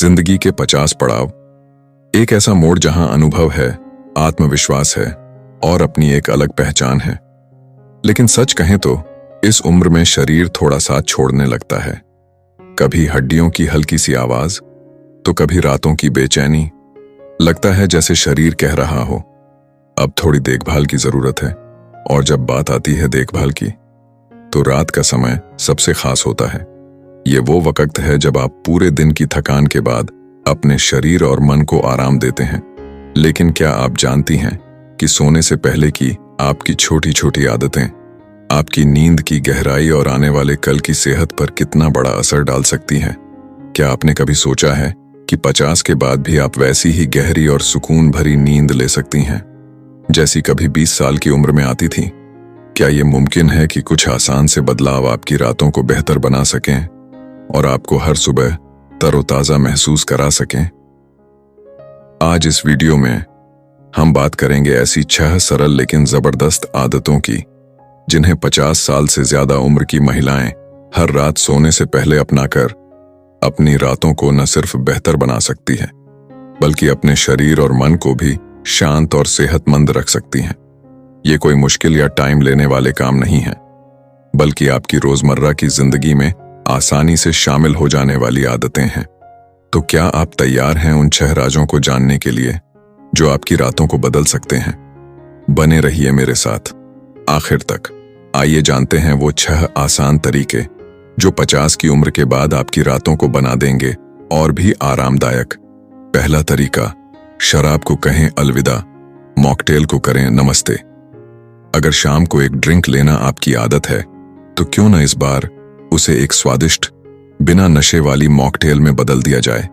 जिंदगी के 50 पड़ाव, एक ऐसा मोड़ जहां अनुभव है, आत्मविश्वास है और अपनी एक अलग पहचान है। लेकिन सच कहें तो इस उम्र में शरीर थोड़ा साथ छोड़ने लगता है। कभी हड्डियों की हल्की सी आवाज, तो कभी रातों की बेचैनी। लगता है जैसे शरीर कह रहा हो, अब थोड़ी देखभाल की जरूरत है। और जब बात आती है देखभाल की, तो रात का समय सबसे खास होता है। ये वो वक्त है जब आप पूरे दिन की थकान के बाद अपने शरीर और मन को आराम देते हैं। लेकिन क्या आप जानती हैं कि सोने से पहले की आपकी छोटी छोटी आदतें आपकी नींद की गहराई और आने वाले कल की सेहत पर कितना बड़ा असर डाल सकती हैं? क्या आपने कभी सोचा है कि 50 के बाद भी आप वैसी ही गहरी और सुकून भरी नींद ले सकती हैं जैसी कभी 20 साल की उम्र में आती थी? क्या ये मुमकिन है कि कुछ आसान से बदलाव आपकी रातों को बेहतर बना सकें और आपको हर सुबह तरोताजा महसूस करा सकें? आज इस वीडियो में हम बात करेंगे ऐसी 6 सरल लेकिन जबरदस्त आदतों की जिन्हें 50 साल से ज्यादा उम्र की महिलाएं हर रात सोने से पहले अपनाकर अपनी रातों को न सिर्फ बेहतर बना सकती हैं, बल्कि अपने शरीर और मन को भी शांत और सेहतमंद रख सकती हैं। ये कोई मुश्किल या टाइम लेने वाले काम नहीं है, बल्कि आपकी रोजमर्रा की जिंदगी में आसानी से शामिल हो जाने वाली आदतें हैं। तो क्या आप तैयार हैं उन 6 राजों को जानने के लिए जो आपकी रातों को बदल सकते हैं? बने रहिए मेरे साथ आखिर तक। आइए जानते हैं वो 6 आसान तरीके जो 50 की उम्र के बाद आपकी रातों को बना देंगे और भी आरामदायक। पहला तरीका, शराब को कहें अलविदा, मॉकटेल को करें नमस्ते। अगर शाम को एक ड्रिंक लेना आपकी आदत है, तो क्यों न इस बार उसे एक स्वादिष्ट बिना नशे वाली मॉकटेल में बदल दिया जाए।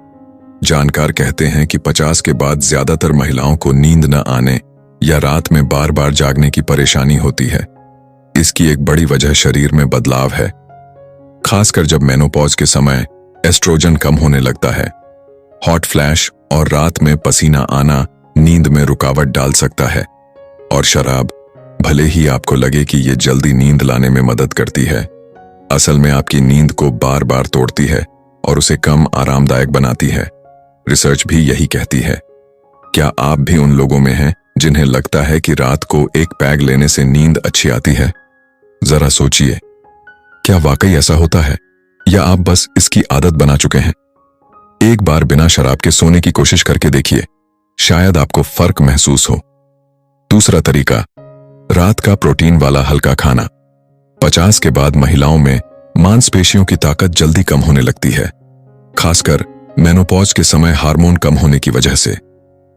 जानकार कहते हैं कि 50 के बाद ज्यादातर महिलाओं को नींद न आने या रात में बार बार जागने की परेशानी होती है। इसकी एक बड़ी वजह शरीर में बदलाव है, खासकर जब मेनोपॉज के समय एस्ट्रोजन कम होने लगता है। हॉट फ्लैश और रात में पसीना आना नींद में रुकावट डाल सकता है। और शराब, भले ही आपको लगे कि ये जल्दी नींद लाने में मदद करती है, असल में आपकी नींद को बार बार तोड़ती है और उसे कम आरामदायक बनाती है। रिसर्च भी यही कहती है। क्या आप भी उन लोगों में हैं जिन्हें लगता है कि रात को एक पैग लेने से नींद अच्छी आती है? जरा सोचिए, क्या वाकई ऐसा होता है या आप बस इसकी आदत बना चुके हैं? एक बार बिना शराब के सोने की कोशिश करके देखिए, शायद आपको फर्क महसूस हो। दूसरा तरीका, रात का प्रोटीन वाला हल्का खाना। 50 के बाद महिलाओं में मांसपेशियों की ताकत जल्दी कम होने लगती है, खासकर मेनोपॉज के समय हार्मोन कम होने की वजह से।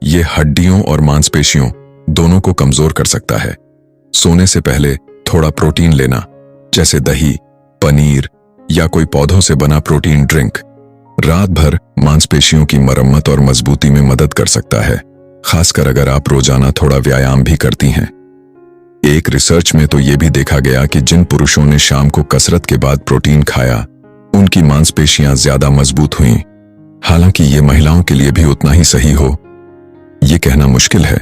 ये हड्डियों और मांसपेशियों दोनों को कमजोर कर सकता है। सोने से पहले थोड़ा प्रोटीन लेना, जैसे दही, पनीर या कोई पौधों से बना प्रोटीन ड्रिंक, रात भर मांसपेशियों की मरम्मत और मजबूती में मदद कर सकता है, खासकर अगर आप रोजाना थोड़ा व्यायाम भी करती हैं। एक रिसर्च में तो यह भी देखा गया कि जिन पुरुषों ने शाम को कसरत के बाद प्रोटीन खाया, उनकी मांसपेशियां ज्यादा मजबूत हुईं। हालांकि ये महिलाओं के लिए भी उतना ही सही हो, ये कहना मुश्किल है।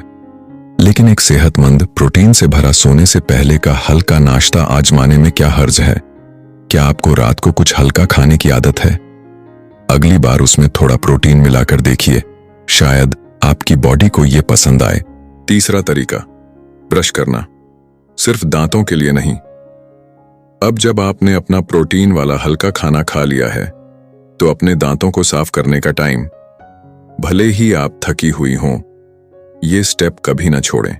लेकिन एक सेहतमंद प्रोटीन से भरा सोने से पहले का हल्का नाश्ता आजमाने में क्या हर्ज है? क्या आपको रात को कुछ हल्का खाने की आदत है? अगली बार उसमें थोड़ा प्रोटीन मिलाकर देखिए, शायद आपकी बॉडी को यह पसंद आए। तीसरा तरीका, ब्रश करना, सिर्फ दांतों के लिए नहीं। अब जब आपने अपना प्रोटीन वाला हल्का खाना खा लिया है, तो अपने दांतों को साफ करने का टाइम, भले ही आप थकी हुई हों, ये स्टेप कभी ना छोड़ें।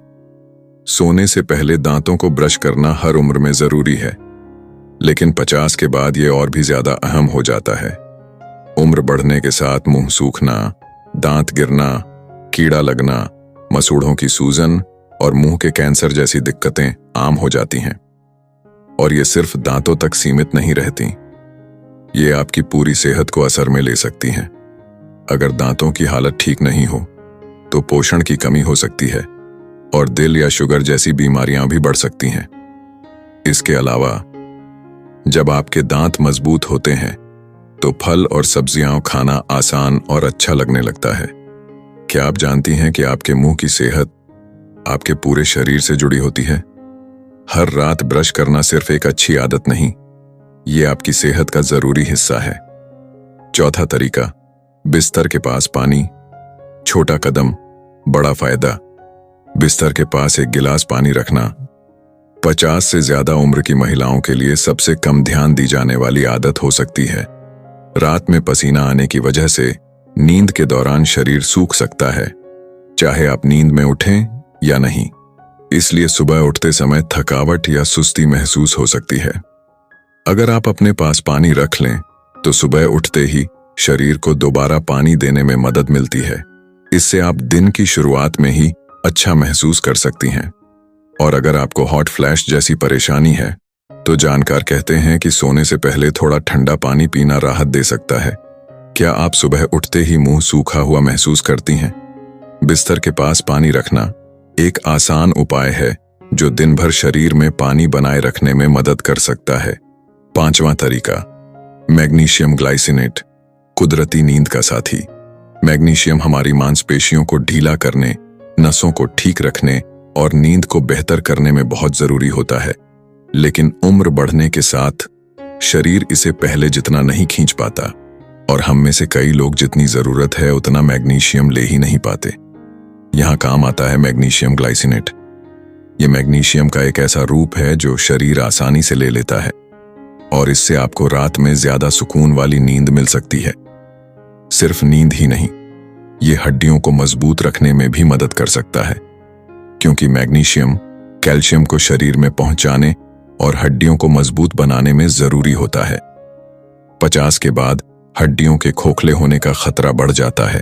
सोने से पहले दांतों को ब्रश करना हर उम्र में जरूरी है, लेकिन 50 के बाद ये और भी ज्यादा अहम हो जाता है। उम्र बढ़ने के साथ मुंह सूखना, दांत गिरना, कीड़ा लगना, मसूड़ों की सूजन और मुंह के कैंसर जैसी दिक्कतें आम हो जाती हैं। और ये सिर्फ दांतों तक सीमित नहीं रहती, ये आपकी पूरी सेहत को असर में ले सकती हैं। अगर दांतों की हालत ठीक नहीं हो, तो पोषण की कमी हो सकती है और दिल या शुगर जैसी बीमारियां भी बढ़ सकती हैं। इसके अलावा जब आपके दांत मजबूत होते हैं, तो फल और सब्जियां खाना आसान और अच्छा लगने लगता है। क्या आप जानती हैं कि आपके मुंह की सेहत आपके पूरे शरीर से जुड़ी होती है? हर रात ब्रश करना सिर्फ एक अच्छी आदत नहीं, ये आपकी सेहत का जरूरी हिस्सा है। चौथा तरीका, बिस्तर के पास पानी। छोटा कदम, बड़ा फायदा। बिस्तर के पास एक गिलास पानी रखना 50 से ज्यादा उम्र की महिलाओं के लिए सबसे कम ध्यान दी जाने वाली आदत हो सकती है। रात में पसीना आने की वजह से नींद के दौरान शरीर सूख सकता है, चाहे आप नींद में उठें या नहीं। इसलिए सुबह उठते समय थकावट या सुस्ती महसूस हो सकती है। अगर आप अपने पास पानी रख लें तो सुबह उठते ही शरीर को दोबारा पानी देने में मदद मिलती है। इससे आप दिन की शुरुआत में ही अच्छा महसूस कर सकती हैं। और अगर आपको हॉट फ्लैश जैसी परेशानी है तो जानकार कहते हैं कि सोने से पहले थोड़ा ठंडा पानी पीना राहत दे सकता है। क्या आप सुबह उठते ही मुंह सूखा हुआ महसूस करती हैं? बिस्तर के पास पानी रखना एक आसान उपाय है जो दिन भर शरीर में पानी बनाए रखने में मदद कर सकता है। 5वां तरीका, मैग्नीशियम ग्लाइसिनेट, कुदरती नींद का साथी। मैग्नीशियम हमारी मांसपेशियों को ढीला करने, नसों को ठीक रखने और नींद को बेहतर करने में बहुत जरूरी होता है। लेकिन उम्र बढ़ने के साथ शरीर इसे पहले जितना नहीं खींच पाता और हम में से कई लोग जितनी जरूरत है उतना मैग्नीशियम ले ही नहीं पाते। यहां काम आता है मैग्नीशियम ग्लाइसिनेट। ये मैग्नीशियम का एक ऐसा रूप है जो शरीर आसानी से ले लेता है और इससे आपको रात में ज्यादा सुकून वाली नींद मिल सकती है। सिर्फ नींद ही नहीं, ये हड्डियों को मजबूत रखने में भी मदद कर सकता है, क्योंकि मैग्नीशियम कैल्शियम को शरीर में पहुंचाने और हड्डियों को मजबूत बनाने में जरूरी होता है। 50 के बाद हड्डियों के खोखले होने का खतरा बढ़ जाता है,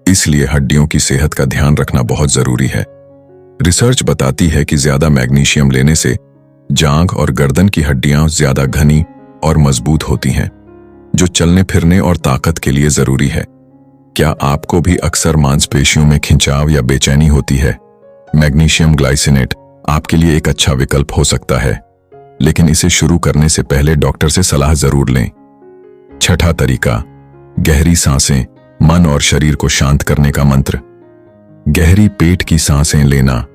इसलिए हड्डियों की सेहत का ध्यान रखना बहुत जरूरी है। रिसर्च बताती है कि ज्यादा मैग्नीशियम लेने से जांघ और गर्दन की हड्डियां ज्यादा घनी और मजबूत होती हैं, जो चलने फिरने और ताकत के लिए जरूरी है। क्या आपको भी अक्सर मांसपेशियों में खिंचाव या बेचैनी होती है? मैग्नीशियम ग्लाइसिनेट आपके लिए एक अच्छा विकल्प हो सकता है, लेकिन इसे शुरू करने से पहले डॉक्टर से सलाह जरूर लें। 6ठा तरीका, गहरी सांसें, मन और शरीर को शांत करने का मंत्र। गहरी पेट की सांसें लेना,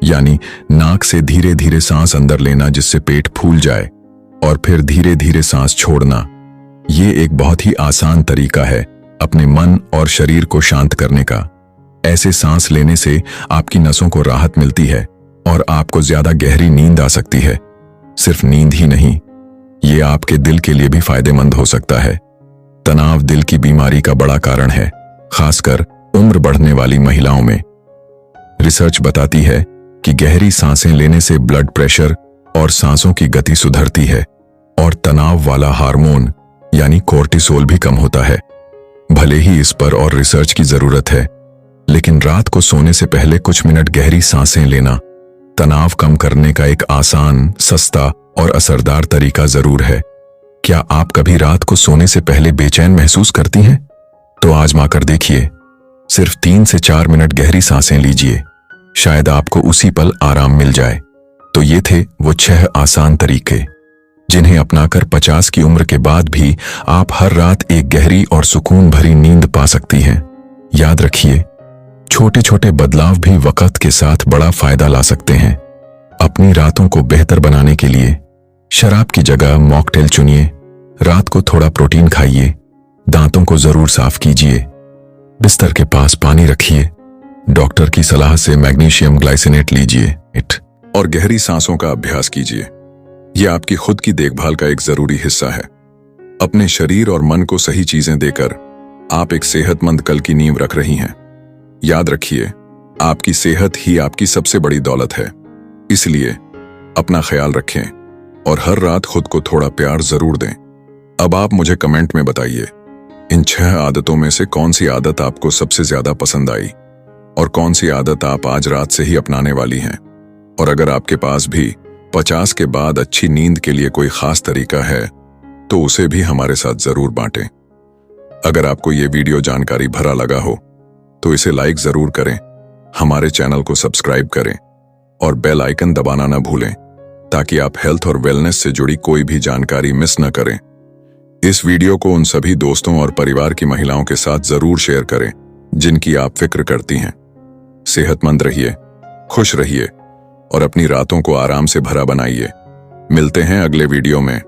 यानी नाक से धीरे धीरे सांस अंदर लेना जिससे पेट फूल जाए, और फिर धीरे धीरे सांस छोड़ना। ये एक बहुत ही आसान तरीका है अपने मन और शरीर को शांत करने का। ऐसे सांस लेने से आपकी नसों को राहत मिलती है और आपको ज्यादा गहरी नींद आ सकती है। सिर्फ नींद ही नहीं, ये आपके दिल के लिए भी फायदेमंद हो सकता है। तनाव दिल की बीमारी का बड़ा कारण है, खासकर उम्र बढ़ने वाली महिलाओं में। रिसर्च बताती है कि गहरी सांसें लेने से ब्लड प्रेशर और सांसों की गति सुधरती है और तनाव वाला हार्मोन यानी कोर्टिसोल भी कम होता है। भले ही इस पर और रिसर्च की जरूरत है, लेकिन रात को सोने से पहले कुछ मिनट गहरी सांसें लेना तनाव कम करने का एक आसान, सस्ता और असरदार तरीका जरूर है। क्या आप कभी रात को सोने से पहले बेचैन महसूस करती हैं? तो आजमा कर देखिए। सिर्फ 3 से 4 मिनट गहरी सांसें लीजिए, शायद आपको उसी पल आराम मिल जाए। तो ये थे वो 6 आसान तरीके जिन्हें अपनाकर 50 की उम्र के बाद भी आप हर रात एक गहरी और सुकून भरी नींद पा सकती हैं। याद रखिए, छोटे छोटे बदलाव भी वक्त के साथ बड़ा फायदा ला सकते हैं। अपनी रातों को बेहतर बनाने के लिए शराब की जगह मॉकटेल चुनिए, रात को थोड़ा प्रोटीन खाइए, दांतों को जरूर साफ कीजिए, बिस्तर के पास पानी रखिए, डॉक्टर की सलाह से मैग्नीशियम ग्लाइसिनेट लीजिए और गहरी सांसों का अभ्यास कीजिए। यह आपकी खुद की देखभाल का एक जरूरी हिस्सा है। अपने शरीर और मन को सही चीजें देकर आप एक सेहतमंद कल की नींव रख रही हैं। याद रखिए, आपकी सेहत ही आपकी सबसे बड़ी दौलत है। इसलिए अपना ख्याल रखें और हर रात खुद को थोड़ा प्यार जरूर दें। अब आप मुझे कमेंट में बताइए, इन 6 आदतों में से कौन सी आदत आपको सबसे ज्यादा पसंद आई और कौन सी आदत आप आज रात से ही अपनाने वाली हैं। और अगर आपके पास भी 50 के बाद अच्छी नींद के लिए कोई खास तरीका है तो उसे भी हमारे साथ जरूर बांटें। अगर आपको ये वीडियो जानकारी भरा लगा हो तो इसे लाइक जरूर करें, हमारे चैनल को सब्सक्राइब करें और बेल आइकन दबाना न भूलें ताकि आप हेल्थ और वेलनेस से जुड़ी कोई भी जानकारी मिस न करें। इस वीडियो को उन सभी दोस्तों और परिवार की महिलाओं के साथ जरूर शेयर करें जिनकी आप फिक्र करती हैं। सेहतमंद रहिए, खुश रहिए और अपनी रातों को आराम से भरा बनाइए। मिलते हैं अगले वीडियो में।